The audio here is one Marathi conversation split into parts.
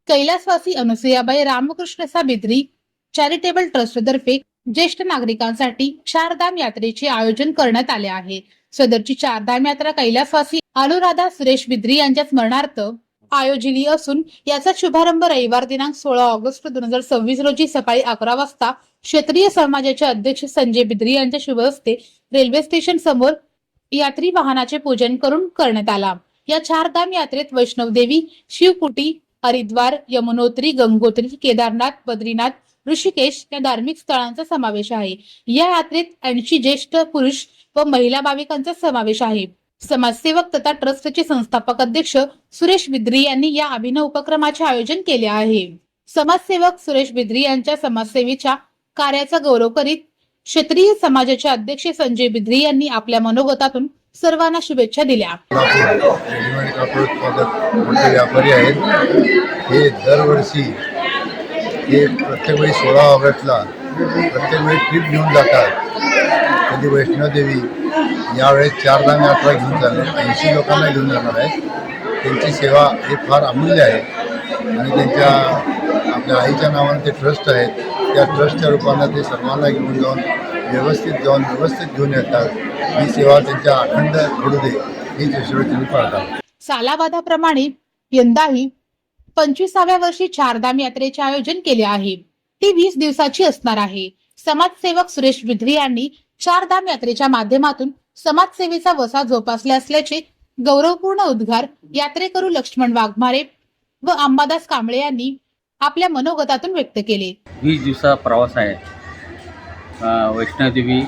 कैलासवासी अनुसुयाबाई रामकृष्ण बिद्री चॅरिटेबल ट्रस्टतर्फे ज्येष्ठ नागरिकांसाठी चारधाम यात्रेचे आयोजन करण्यात आले आहे। सदरची चारधाम यात्रा कैलासवासी अनुराधा सुरेश बिद्री यांच्या स्मरणार्थ आयोजिली असून याचा शुभारंभ रविवार दिनांक 16 ऑगस्ट 2026 रोजी सकाळी 11 वाजता क्षेत्रीय समाजाचे अध्यक्ष संजय बिद्री यांच्या शुभ हस्ते रेल्वे स्टेशन समोर यात्री वाहनाचे पूजन करून करण्यात आला। या चारधाम यात्रेत वैष्णवदेवी, शिवकुटी, हरिद्वार, यमुनोत्री, गंगोत्री, केदारनाथ, बद्रीनाथ, ऋषिकेश या धार्मिक स्थळांचा समावेश आहे। या यात्रेत 80 ज्येष्ठ पुरुष व महिला भाविकांचा समावेश आहे। समाजसेवक तथा ट्रस्टचे संस्थापक अध्यक्ष सुरेश बिद्री यांनी या अभिनव उपक्रमाचे आयोजन केले आहे। समाजसेवक सुरेश बिद्री यांच्या समाजसेवेच्या कार्याचा गौरव करीत क्षेत्रीय समाजाचे अध्यक्ष संजय बिद्री यांनी आपल्या मनोगतातून सर्वांना शुभेच्छा दिल्या। रेडीमेड कापड उत्पादक मोठे व्यापारी आहेत। हे दरवर्षी हे प्रत्येक वेळी 16 ऑगस्टला प्रत्येक वेळी ट्रिप घेऊन जातात। कधी वैष्णवदेवी, यावेळेस चारधाम यात्रा घेऊन जाणार, 80 लोकांना घेऊन जाणार आहेत। त्यांची सेवा ही फार अमूल्य आहे आणि त्यांच्या आपल्या आईच्या नावाने ते ट्रस्ट आहेत, त्या ट्रस्टच्या रूपानं ते सर्वांना घेऊन जाऊन व्यवस्थित घेऊन येतात। ही सेवा त्यांच्या अखंड घडू दे हीच ईश्वराची प्रार्थना। सालाबादाप्रमाणे यंदाही 25व्या वर्षी चारधाम यात्रेचे आयोजन केले आहे। ती 20 दिवसाची असणार आहे। समाजसेवक सुरेश बिद्री यांनी चारधाम यात्रेच्या माध्यमातून समाजसेवेचा वसा जोपासला असल्याचे गौरवपूर्ण उद्गार यात्रेकरू लक्ष्मण वाघमारे व अंबादास कांबळे यांनी आपल्या मनोगतातून व्यक्त केले। 20 दिवसाचा प्रवास आहे। वैष्णवदेवी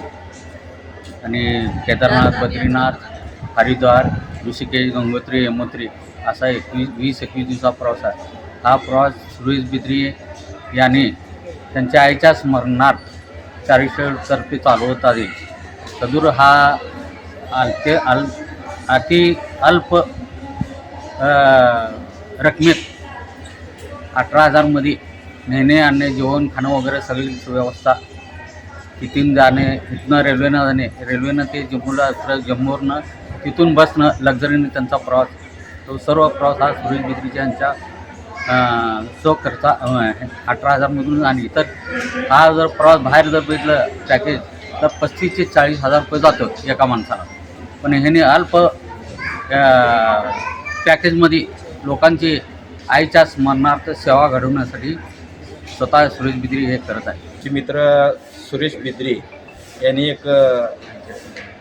आणि केदारनाथ, बद्रीनाथ, हरिद्वार, ऋषिकेश, गंगोत्री, यमुनोत्री असा 20-21 दिवसाचा प्रवास आहे। हा प्रवास सुरेश बिद्री यांनी त्यांच्या आईच्या स्मरणार्थ चॅरिटेबलतर्फे चालवत आहे। सदूर हा अति अल्प रकमेत 18,000 मध्ये नेणे आणणे, जेवण खाणं वगैरे सगळी व्यवस्था, तिथून जाणे, इथनं रेल्वेनं जाणे, रेल्वेनं ते जम्मूवरनं तिथून बसनं लक्झरीने त्यांचा प्रवास, तो सर्व प्रवास हा सुरेश बिद्री यांच्या खर्चा 18,000मधून आणि तर हा जर प्रवास बाहेर जर बघितलं पॅकेज तर 35,000 ते 40,000 रुपये जातं एका माणसाला। पण ह्याने अल्प पॅकेजमध्ये लोकांची आईच्या स्मरणार्थ सेवा घडवण्यासाठी स्वतः सुरेश बिद्री हे करत आहे। मित्र सुरेश बिद्री यांनी एक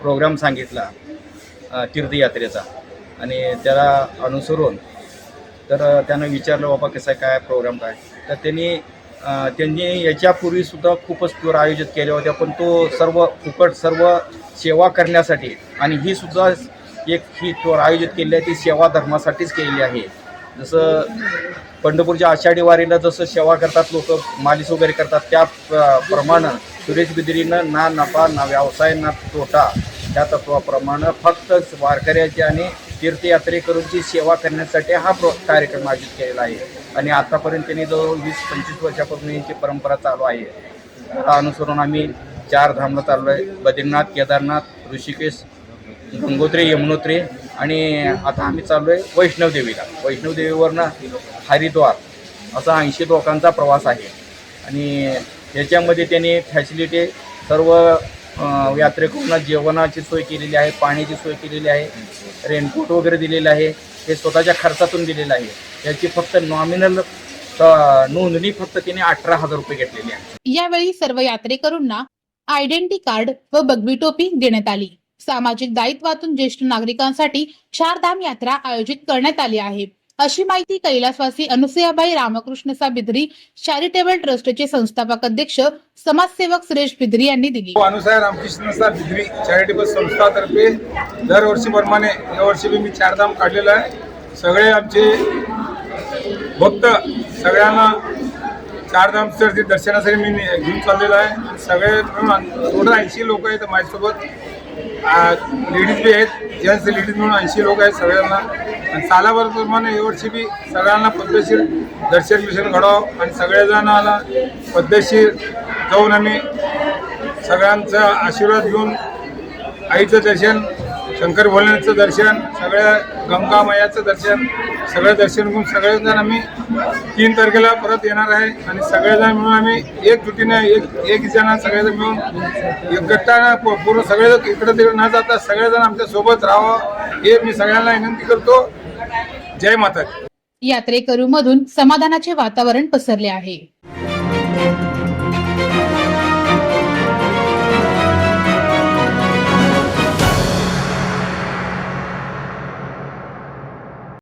प्रोग्राम सांगितला तीर्थयात्रेचा आणि त्याला अनुसरून तर त्यानं विचारलं बाबा कसं काय प्रोग्राम काय, तर त्यांनी याच्यापूर्वीसुद्धा खूपच टूर आयोजित केल्या होत्या, पण तो सर्व फुकट सर्व सेवा करण्यासाठी आणि ही सुद्धा ही टूर आयोजित केली आहे ती सेवा धर्मासाठीच केलेली आहे। जसं पंढरपूरच्या आषाढी वारीला जसं सेवा करतात लोक, मालिश वगैरे करतात, त्या प्रमाणे सुरेश बिद्रीनं ना नफा ना व्यवसाय ना तोटा त्या तत्वाप्रमाणे फक्त वारकऱ्याची आणि तीर्थयात्रेकरूंची सेवा करण्यासाठी हा कार्यक्रम आयोजित केलेला आहे। आणि आतापर्यंत त्यांनी जवळ 20-25 वर्षापासून यांची परंपरा चालू आहे। आता अनुसरून आम्ही चारधामला चाललो आहे, बद्रीनाथ, केदारनाथ, ऋषिकेश, गंगोत्री, यमुनोत्री आणि आता आम्ही चाललो आहे वैष्णवदेवीला। वैष्णवदेवीवरनं हरिद्वार असा 80 लोकांचा प्रवास आहे आणि याच्यामध्ये त्यांनी फॅसिलिटी सर्व यात्रेकरूंना जेवणाची सोय केलेली आहे, पाण्याची सोय केलेली आहे, रेनकोट वगैरे दिलेलं आहे, हे स्वतःच्या खर्चातून दिलेलं आहे। याची फक्त नॉमिनल नोंदणी फक्त त्यांनी 18,000 रुपये घेतलेली आहे। यावेळी सर्व यात्रेकरूंना आयडेंटिटी कार्ड व बगवी टोपी देण्यात आली। सामाजिक दायित्वातून ज्येष्ठ नागरिकांसाठी चारधाम यात्रा आयोजित करण्यात आली आहे, अशी माहिती कैलासवासी अनुसुयाबाई रामकृष्ण बिद्री चॅरिटेबल ट्रस्टचे संस्थापक अध्यक्ष समाजसेवक सुरेश बिद्री यांनी दिली। अनुसुया रामकृष्ण बिद्री चॅरिटेबल संस्थातर्फे दरवर्षीप्रमाणे यावर्षी मी चारधाम काढलेला आहे। सगळे आमचे भक्त सगळ्यांना चारधामच्या दर्शनासाठी मी घेऊन चाललेला आहे। सगळे मिळून टोटल 80 लोक आहेत माझ्यासोबत, लेडीज बी आहेत, जेंट्स लेडीज मिळून 80 लोक आहेत सगळ्यांना। आणि सालाभरप्रमाणे यावर्षी बी सगळ्यांना पद्धतशीर दर्शन मिशन घडावं आणि सगळेजणांना पद्धतशीर जाऊन आम्ही सगळ्यांचा आशीर्वाद घेऊन आईचं दर्शन शंकर भोलेनाथचं दर्शन, सगळ्या गंगा मैयाचं दर्शन, सगळं दर्शन घेऊन सगळेजण आम्ही 3 तारखेला परत येणार आहे आणि सगळेजण मिळून आम्ही एकजुटीने एक जण सगळेजण मिळून एक गट्टानं पूर्ण सगळेजण इकडे तिकडे न जाता सगळेजण आमच्या सोबत राहावं हे मी सगळ्यांना विनंती करतो. जय माता दी. यात्रेकरूंमधून समाधानाचे वातावरण पसरले आहे.